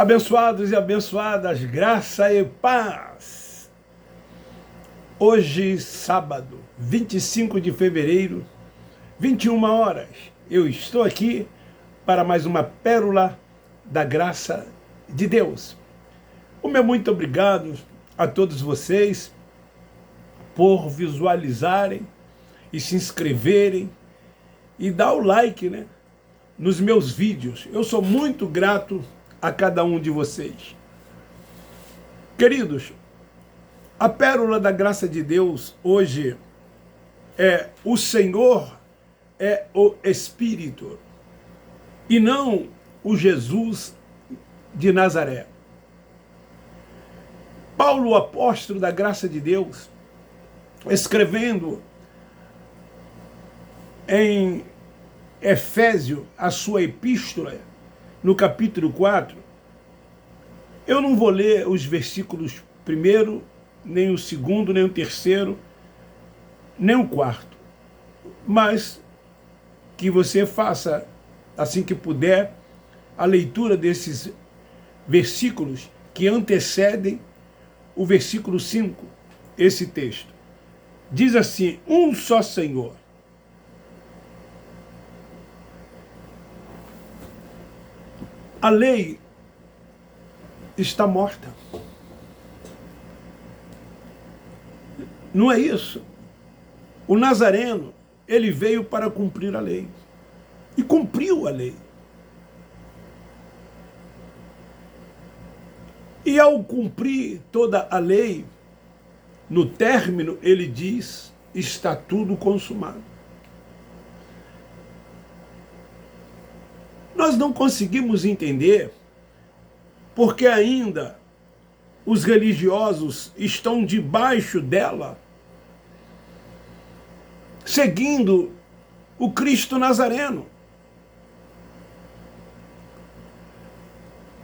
Abençoados e abençoadas, graça e paz. Hoje, sábado, 25 de fevereiro, 21 horas, eu estou aqui para mais uma pérola da graça de Deus. O meu muito obrigado a todos vocês por visualizarem e se inscreverem e dar o like, nos meus vídeos. Eu sou muito grato a cada um de vocês. Queridos, a pérola da graça de Deus hoje é: o Senhor é o Espírito e não o Jesus de Nazaré. Paulo, o apóstolo da graça de Deus, escrevendo em Efésio, a sua epístola, no capítulo 4, eu não vou ler os versículos primeiro, nem o segundo, nem o terceiro, nem o quarto, mas que você faça, assim que puder, a leitura desses versículos que antecedem o versículo 5, esse texto. Diz assim: um só Senhor. A lei está morta. Não é isso? O Nazareno, ele veio para cumprir a lei. E cumpriu a lei. E ao cumprir toda a lei, no término ele diz: está tudo consumado. Nós não conseguimos entender porque ainda os religiosos estão debaixo dela, seguindo o Cristo Nazareno.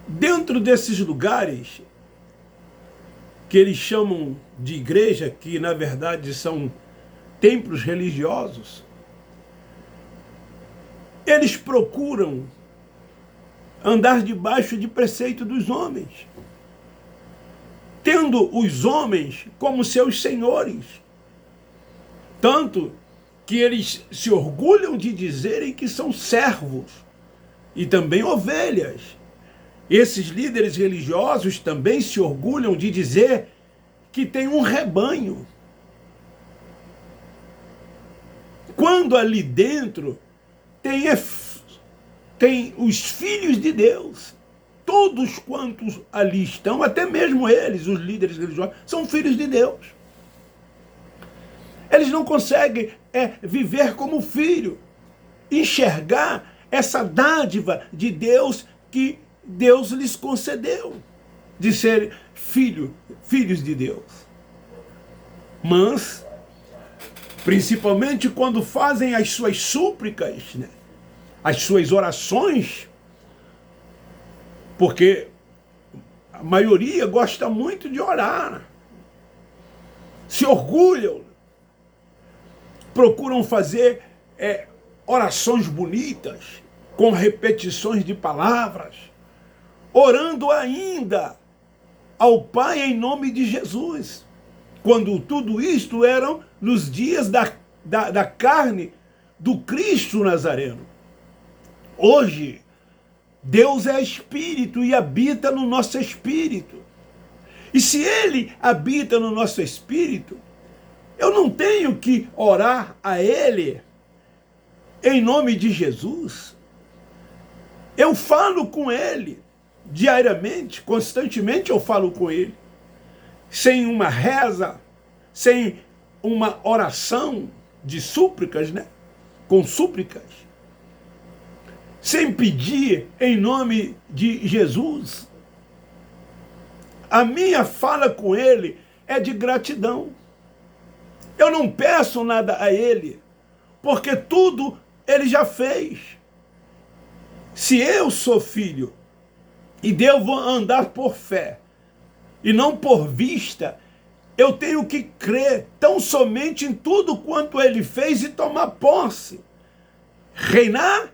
Dentro desses lugares que eles chamam de igreja, que na verdade são templos religiosos, eles procuram andar debaixo de preceito dos homens, tendo os homens como seus senhores, tanto que eles se orgulham de dizerem que são servos e também ovelhas. Esses líderes religiosos também se orgulham de dizer que tem um rebanho, quando ali dentro tem os filhos de Deus. Todos quantos ali estão, até mesmo eles, os líderes religiosos, são filhos de Deus. Eles não conseguem viver como filho, enxergar essa dádiva de Deus que Deus lhes concedeu, de ser filhos de Deus. Mas, principalmente quando fazem as suas súplicas, as suas orações, porque a maioria gosta muito de orar, se orgulham, procuram fazer orações bonitas, com repetições de palavras, orando ainda ao Pai em nome de Jesus, quando tudo isto eram nos dias da carne do Cristo Nazareno. Hoje, Deus é Espírito e habita no nosso espírito. E se Ele habita no nosso espírito, eu não tenho que orar a Ele em nome de Jesus. Eu falo com Ele diariamente, constantemente eu falo com Ele. Sem uma reza, sem uma oração de súplicas, com súplicas, sem pedir em nome de Jesus. A minha fala com Ele é de gratidão. Eu não peço nada a Ele, porque tudo Ele já fez. Se eu sou filho e devo andar por fé e não por vista, eu tenho que crer tão somente em tudo quanto Ele fez e tomar posse, reinar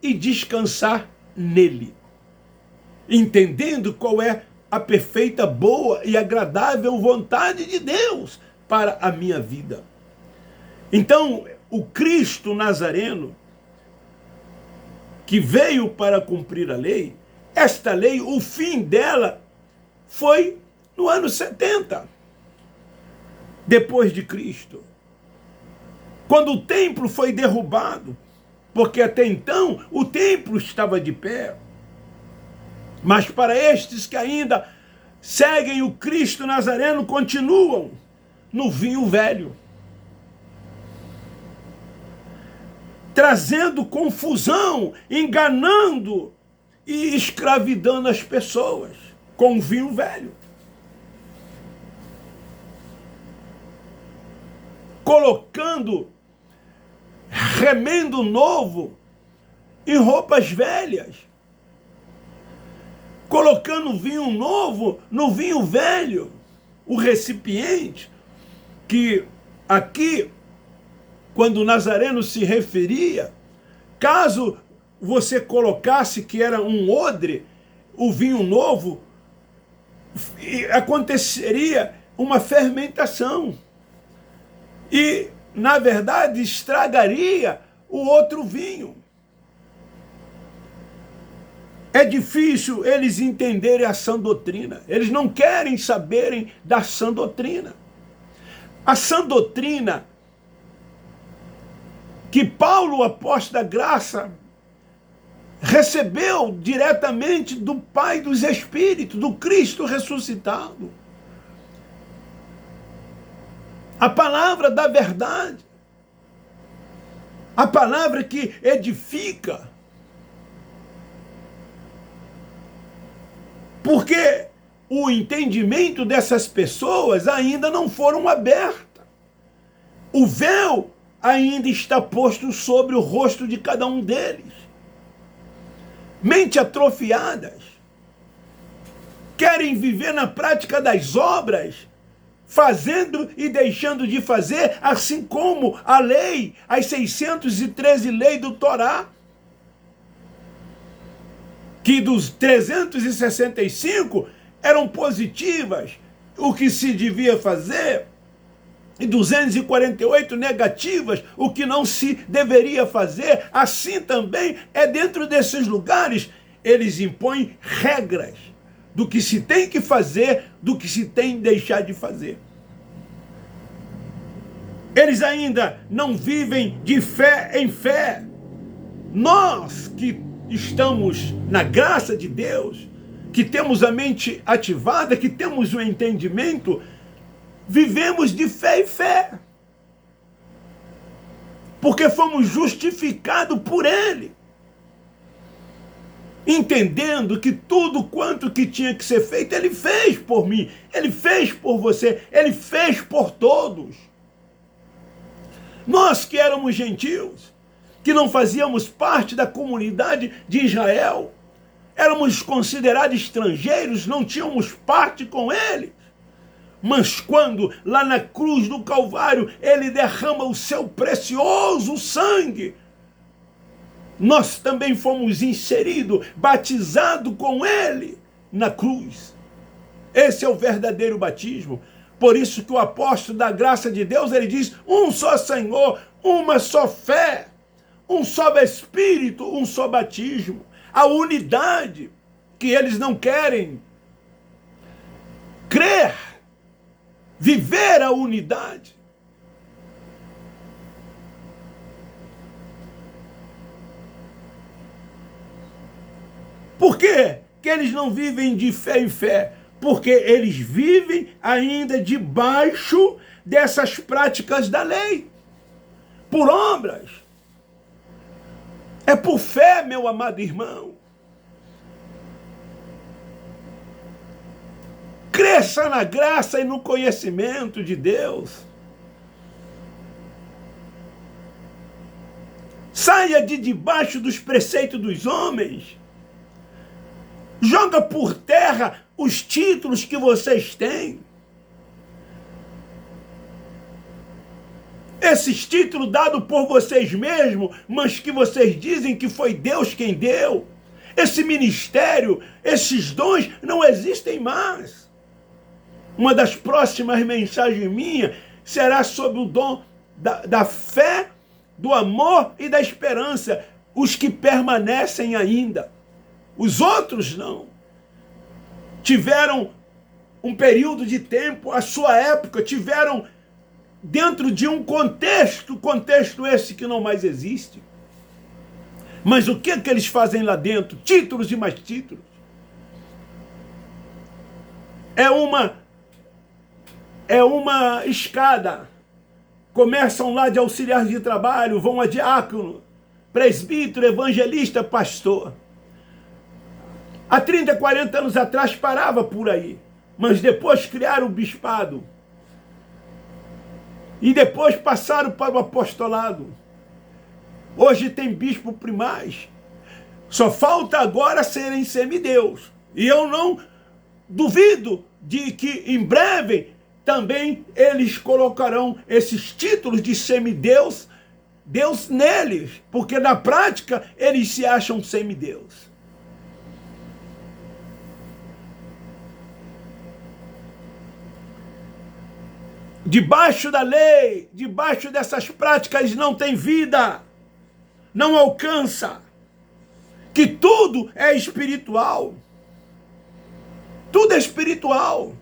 e descansar nele. entendendo qual é a perfeita, boa e agradável vontade de Deus para a minha vida. Então, o Cristo Nazareno, que veio para cumprir a lei, esta lei, o fim dela foi no ano 70, depois de Cristo, quando o templo foi derrubado, porque até então o templo estava de pé. Mas para estes que ainda seguem o Cristo Nazareno, continuam no vinho velho, trazendo confusão, enganando e escravidando as pessoas com o vinho velho. Colocando remendo novo em roupas velhas. Colocando vinho novo no vinho velho. O recipiente que aqui, quando o Nazareno se referia, caso você colocasse que era um odre, o vinho novo, aconteceria uma fermentação. E, na verdade, estragaria o outro vinho. É difícil eles entenderem a sã doutrina. Eles não querem saberem da sã doutrina. A sã doutrina que Paulo, o apóstolo da graça, recebeu diretamente do Pai dos Espíritos, do Cristo ressuscitado. A palavra da verdade. A palavra que edifica. Porque o entendimento dessas pessoas ainda não foram abertas. O véu ainda está posto sobre o rosto de cada um deles. Mente atrofiadas. Querem viver na prática das obras, fazendo e deixando de fazer, assim como a lei, as 613 leis do Torá, que dos 365 eram positivas, o que se devia fazer, e 248 negativas, o que não se deveria fazer. Assim também é dentro desses lugares, eles impõem regras do que se tem que fazer, do que se tem que deixar de fazer. Eles ainda não vivem de fé em fé. Nós que estamos na graça de Deus, que temos a mente ativada, que temos o entendimento, vivemos de fé em fé. Porque fomos justificados por Ele. Entendendo que tudo quanto que tinha que ser feito, Ele fez por mim, Ele fez por você, Ele fez por todos. Nós que éramos gentios, que não fazíamos parte da comunidade de Israel, éramos considerados estrangeiros, não tínhamos parte com Ele. Mas quando lá na cruz do Calvário Ele derrama o seu precioso sangue, nós também fomos inseridos, batizados com Ele na cruz. Esse é o verdadeiro batismo. Por isso que o apóstolo da graça de Deus, ele diz: um só Senhor, uma só fé, um só Espírito, um só batismo. A unidade que eles não querem crer, viver a unidade. Por quê que eles não vivem de fé em fé? Porque eles vivem ainda debaixo dessas práticas da lei, por obras. É por fé, meu amado irmão. Cresça na graça e no conhecimento de Deus. Saia de debaixo dos preceitos dos homens. Joga por terra os títulos que vocês têm. Esses títulos dados por vocês mesmos, mas que vocês dizem que foi Deus quem deu. Esse ministério, esses dons não existem mais. Uma das próximas mensagens minhas será sobre o dom da fé, do amor e da esperança. Os que permanecem ainda. Os outros não. Tiveram um período de tempo, a sua época, tiveram dentro de um contexto esse que não mais existe. Mas o que é que eles fazem lá dentro? Títulos e mais títulos. É uma escada. Começam lá de auxiliar de trabalho, vão a diácono, presbítero, evangelista, pastor. Há 30, 40 anos atrás parava por aí. Mas depois criaram o bispado. E depois passaram para o apostolado. Hoje tem bispo primaz. Só falta agora serem semideus. E eu não duvido de que em breve também eles colocarão esses títulos de semideus, Deus neles. Porque na prática eles se acham semideus. Debaixo da lei, debaixo dessas práticas não tem vida, não alcança, que tudo é espiritual, tudo é espiritual.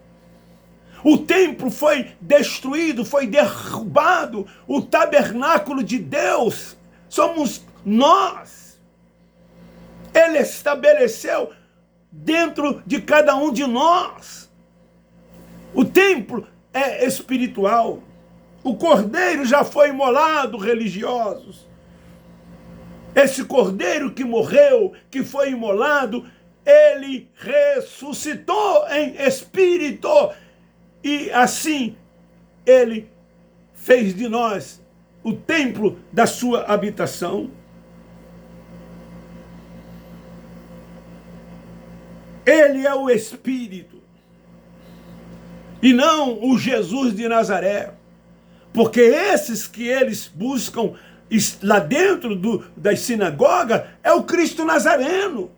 O templo foi destruído, foi derrubado, o tabernáculo de Deus somos nós. Ele estabeleceu dentro de cada um de nós. O templo é espiritual. O cordeiro já foi imolado, religiosos. Esse cordeiro que morreu, que foi imolado, ele ressuscitou em espírito. E assim, ele fez de nós o templo da sua habitação. Ele é o Espírito. E não o Jesus de Nazaré. Porque esses que eles buscam lá dentro das sinagogas é o Cristo Nazareno.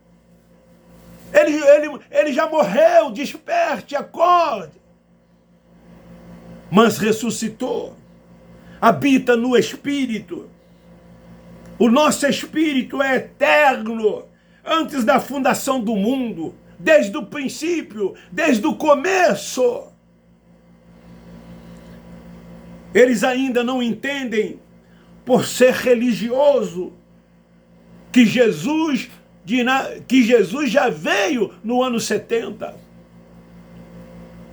Ele já morreu, desperte, acorde. Mas ressuscitou. Habita no Espírito. O nosso Espírito é eterno. Antes da fundação do mundo. Desde o princípio, desde o começo. Eles ainda não entendem, por ser religioso, que Jesus já veio no ano 70.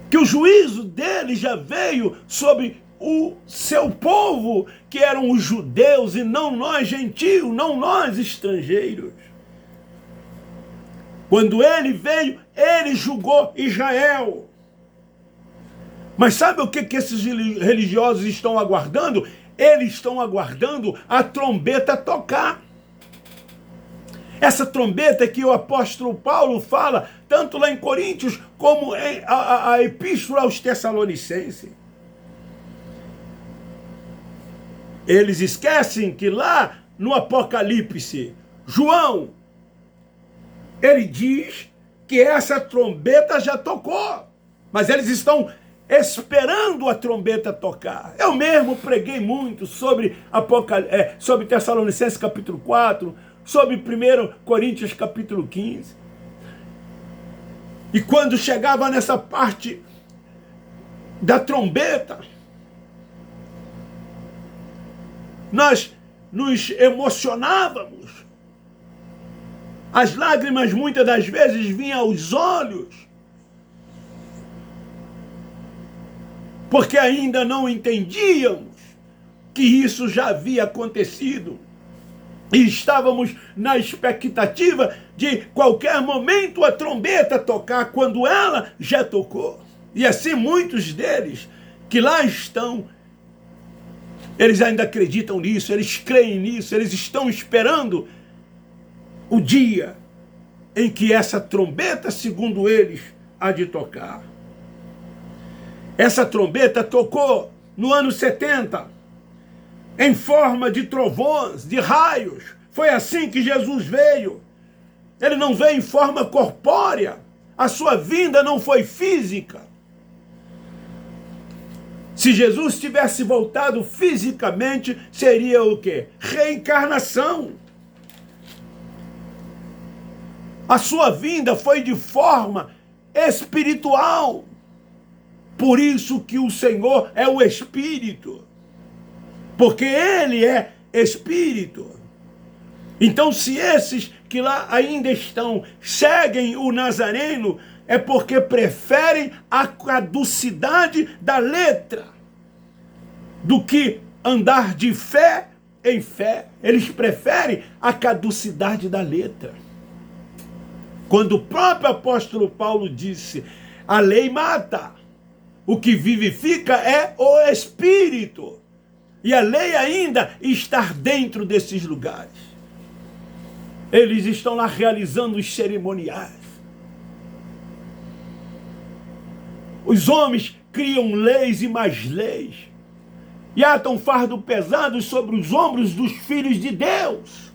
Que o juízo dele já veio sobre o seu povo, que eram os judeus e não nós gentios, não nós estrangeiros. Quando ele veio, ele julgou Israel. Mas sabe o que esses religiosos estão aguardando? Eles estão aguardando a trombeta tocar. Essa trombeta que o apóstolo Paulo fala, tanto lá em Coríntios, como a epístola aos Tessalonicenses. Eles esquecem que lá no Apocalipse, João, ele diz que essa trombeta já tocou. Mas eles estão esperando a trombeta tocar. Eu mesmo preguei muito sobre Tessalonicenses capítulo 4, sobre 1 Coríntios capítulo 15. E quando chegava nessa parte da trombeta, nós nos emocionávamos. As lágrimas muitas das vezes vinham aos olhos. Porque ainda não entendíamos que isso já havia acontecido. E estávamos na expectativa de qualquer momento a trombeta tocar, quando ela já tocou. E assim muitos deles que lá estão, eles ainda acreditam nisso, eles creem nisso, eles estão esperando o dia em que essa trombeta, segundo eles, há de tocar. Essa trombeta tocou no ano 70, em forma de trovões, de raios. Foi assim que Jesus veio. Ele não veio em forma corpórea. A sua vinda não foi física. Se Jesus tivesse voltado fisicamente, seria o quê? Reencarnação. A sua vinda foi de forma espiritual. Por isso que o Senhor é o Espírito. Porque Ele é Espírito. Então, se esses que lá ainda estão seguem o Nazareno, é porque preferem a caducidade da letra do que andar de fé em fé. Eles preferem a caducidade da letra. Quando o próprio apóstolo Paulo disse, a lei mata, o que vivifica é o Espírito. E a lei ainda está dentro desses lugares. Eles estão lá realizando os cerimoniais. Os homens criam leis e mais leis. E atam fardo pesado sobre os ombros dos filhos de Deus.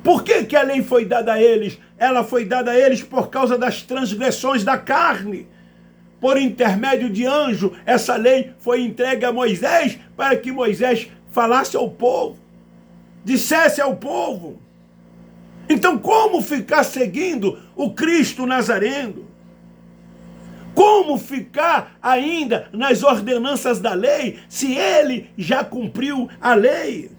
Por que a lei foi dada a eles? Ela foi dada a eles por causa das transgressões da carne. Por intermédio de anjo, essa lei foi entregue a Moisés para que Moisés falasse ao povo, dissesse ao povo. Então, como ficar seguindo o Cristo Nazareno? Como ficar ainda nas ordenanças da lei, se ele já cumpriu a lei?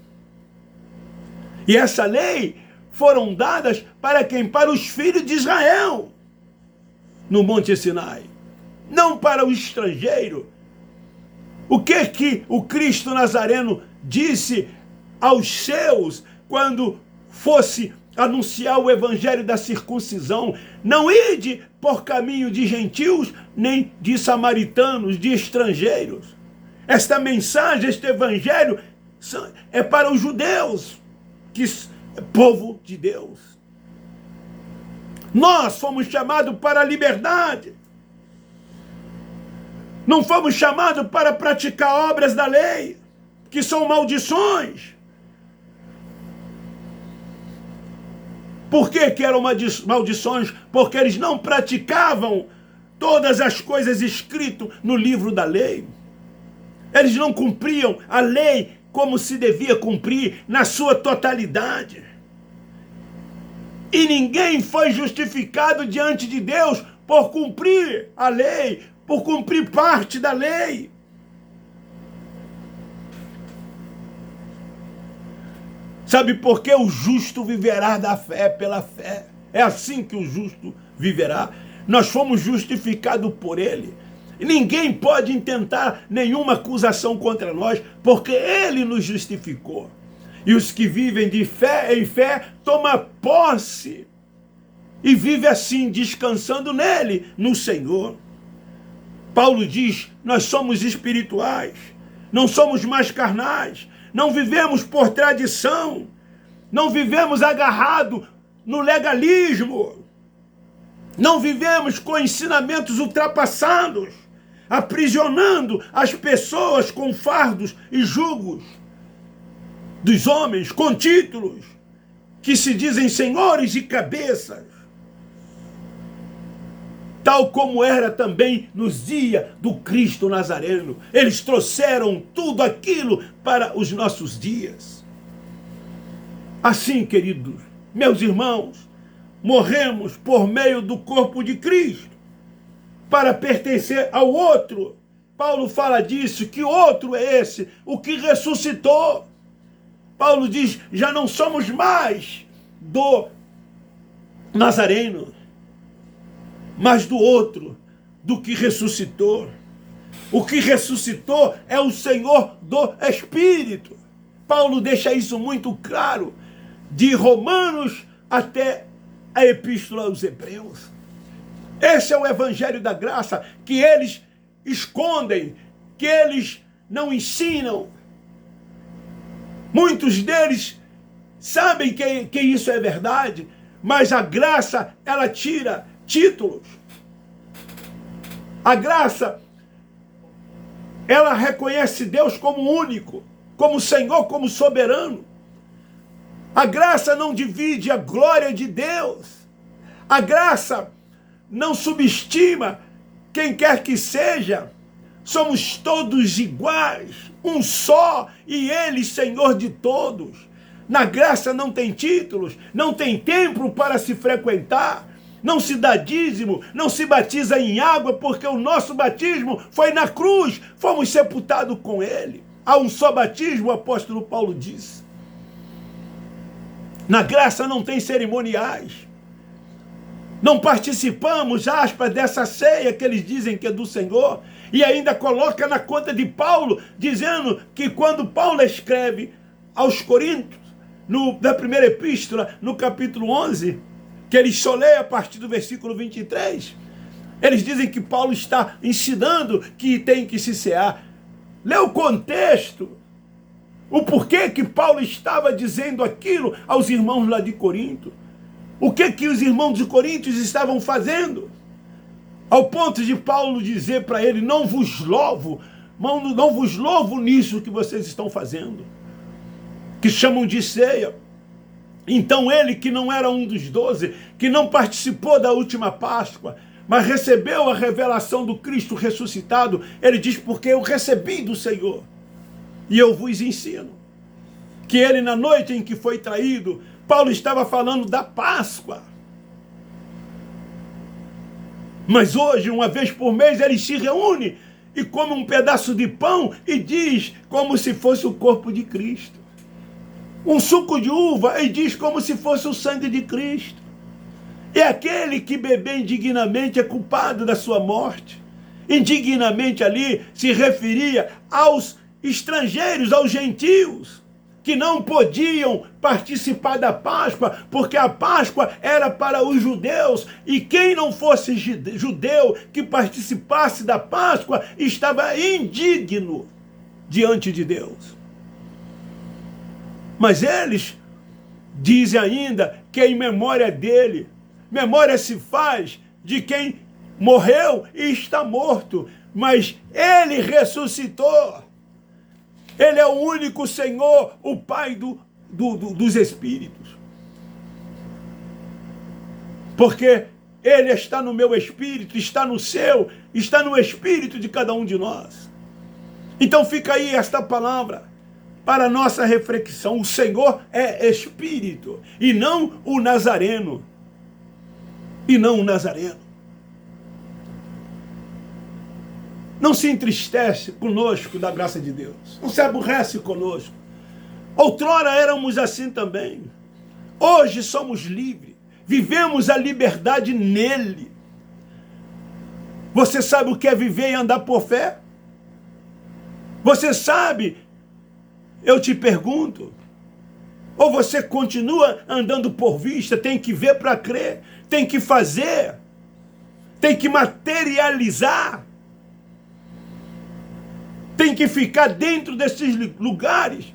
E essa lei foram dadas para quem? Para os filhos de Israel, no Monte Sinai. Não para o estrangeiro. O que o Cristo Nazareno disse aos seus quando fosse anunciar o evangelho da circuncisão? Não ide por caminho de gentios, nem de samaritanos, de estrangeiros. Esta mensagem, este evangelho é para os judeus, que é povo de Deus. Nós fomos chamados para a liberdade. Não fomos chamados para praticar obras da lei, que são maldições. Por que eram maldições? Porque eles não praticavam todas as coisas escritas no livro da lei. Eles não cumpriam a lei como se devia cumprir na sua totalidade. E ninguém foi justificado diante de Deus por cumprir a lei, por cumprir parte da lei. Sabe por que o justo viverá da fé pela fé? É assim que o justo viverá. Nós fomos justificados por ele. E ninguém pode intentar nenhuma acusação contra nós, porque ele nos justificou. E os que vivem de fé em fé tomam posse e vivem assim, descansando nele, no Senhor. Paulo diz, nós somos espirituais, não somos mais carnais, não vivemos por tradição, não vivemos agarrado no legalismo, não vivemos com ensinamentos ultrapassados, aprisionando as pessoas com fardos e jugos dos homens, com títulos, que se dizem senhores e cabeças. Tal como era também nos dias do Cristo Nazareno. Eles trouxeram tudo aquilo para os nossos dias. Assim, queridos, meus irmãos, morremos por meio do corpo de Cristo, para pertencer ao outro. Paulo fala disso, que outro é esse? O que ressuscitou. Paulo diz, já não somos mais do Nazareno, mas do outro, do que ressuscitou. O que ressuscitou é o Senhor do Espírito. Paulo deixa isso muito claro, de Romanos até a Epístola aos Hebreus. Esse é o Evangelho da Graça, que eles escondem, que eles não ensinam. Muitos deles sabem que isso é verdade, mas a graça, ela tira títulos. A graça, ela reconhece Deus como único, como Senhor, como soberano. A graça não divide a glória de Deus. A graça não subestima quem quer que seja. Somos todos iguais, um só, e Ele, Senhor de todos. Na graça não tem títulos, não tem templo para se frequentar, não se dá dízimo, não se batiza em água, porque o nosso batismo foi na cruz, fomos sepultados com Ele. Há um só batismo, o apóstolo Paulo disse. Na graça não tem cerimoniais. Não participamos, aspas, dessa ceia que eles dizem que é do Senhor, e ainda coloca na conta de Paulo, dizendo que quando Paulo escreve aos Coríntios, na primeira epístola, no capítulo 11, que eles só lê a partir do versículo 23, eles dizem que Paulo está ensinando que tem que se cear. Lê o contexto, o porquê que Paulo estava dizendo aquilo aos irmãos lá de Corinto. O que os irmãos de Coríntios estavam fazendo? Ao ponto de Paulo dizer para ele, não vos louvo nisso que vocês estão fazendo, que chamam de ceia. Então ele, que não era um dos 12, que não participou da última Páscoa, mas recebeu a revelação do Cristo ressuscitado, ele diz, porque eu recebi do Senhor, e eu vos ensino. Que ele, na noite em que foi traído, Paulo estava falando da Páscoa. Mas hoje, uma vez por mês, ele se reúne e come um pedaço de pão e diz como se fosse o corpo de Cristo. Um suco de uva e diz como se fosse o sangue de Cristo. E aquele que beber indignamente é culpado da sua morte. Indignamente ali se referia aos estrangeiros, aos gentios, que não podiam participar da Páscoa, porque a Páscoa era para os judeus, e quem não fosse judeu que participasse da Páscoa estava indigno diante de Deus. Mas eles dizem ainda que em memória dele, memória se faz de quem morreu e está morto, mas ele ressuscitou. Ele é o único Senhor, o Pai dos Espíritos. Porque Ele está no meu espírito, está no seu, está no espírito de cada um de nós. Então fica aí esta palavra para a nossa reflexão. O Senhor é Espírito, e não o Nazareno. E não o Nazareno. Não se entristece conosco da graça de Deus. Não se aborrece conosco. Outrora éramos assim também. Hoje somos livres. Vivemos a liberdade nele. Você sabe o que é viver e andar por fé? Você sabe? Eu te pergunto. Ou você continua andando por vista? Tem que ver para crer. Tem que fazer. Tem que materializar. Tem que ficar dentro desses lugares,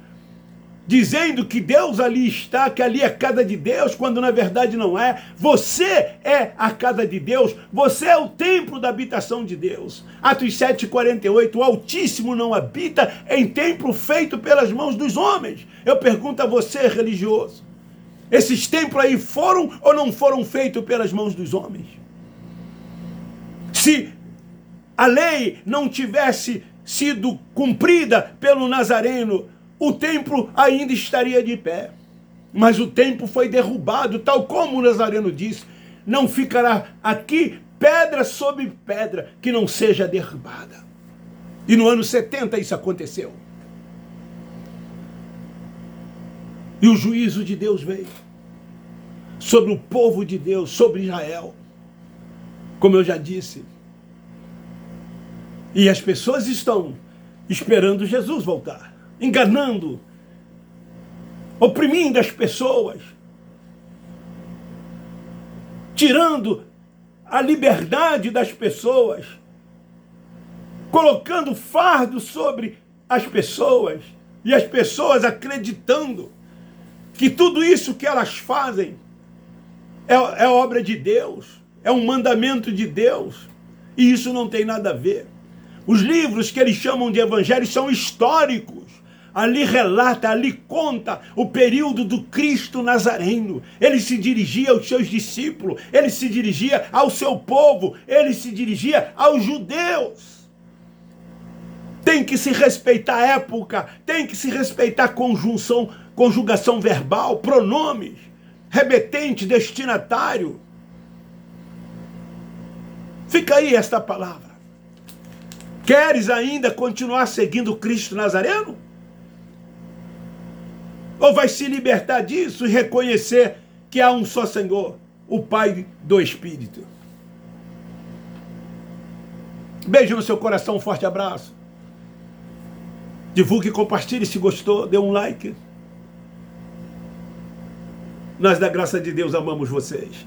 dizendo que Deus ali está, que ali é a casa de Deus, quando na verdade não é. Você é a casa de Deus, você é o templo da habitação de Deus. Atos 7,48, o Altíssimo não habita em templo feito pelas mãos dos homens. Eu pergunto a você, religioso, esses templos aí foram ou não foram feitos pelas mãos dos homens? Se a lei não tivesse sido cumprida pelo Nazareno, o templo ainda estaria de pé. Mas o templo foi derrubado, tal como o Nazareno disse, não ficará aqui pedra sobre pedra que não seja derrubada. E no ano 70 isso aconteceu. E o juízo de Deus veio sobre o povo de Deus, sobre Israel. Como eu já disse, e as pessoas estão esperando Jesus voltar, enganando, oprimindo as pessoas, tirando a liberdade das pessoas, colocando fardo sobre as pessoas, e as pessoas acreditando que tudo isso que elas fazem é obra de Deus, é um mandamento de Deus, e isso não tem nada a ver. Os livros que eles chamam de evangelhos são históricos, ali relata, ali conta o período do Cristo Nazareno. Ele se dirigia aos seus discípulos, ele se dirigia ao seu povo, ele se dirigia aos judeus. Tem que se respeitar a época, tem que se respeitar a conjugação verbal, pronomes, remetente, destinatário. Fica aí esta palavra. Queres ainda continuar seguindo Cristo Nazareno? Ou vai se libertar disso e reconhecer que há um só Senhor, o Pai do Espírito? Beijo no seu coração, um forte abraço. Divulgue e compartilhe se gostou, dê um like. Nós, da graça de Deus, amamos vocês.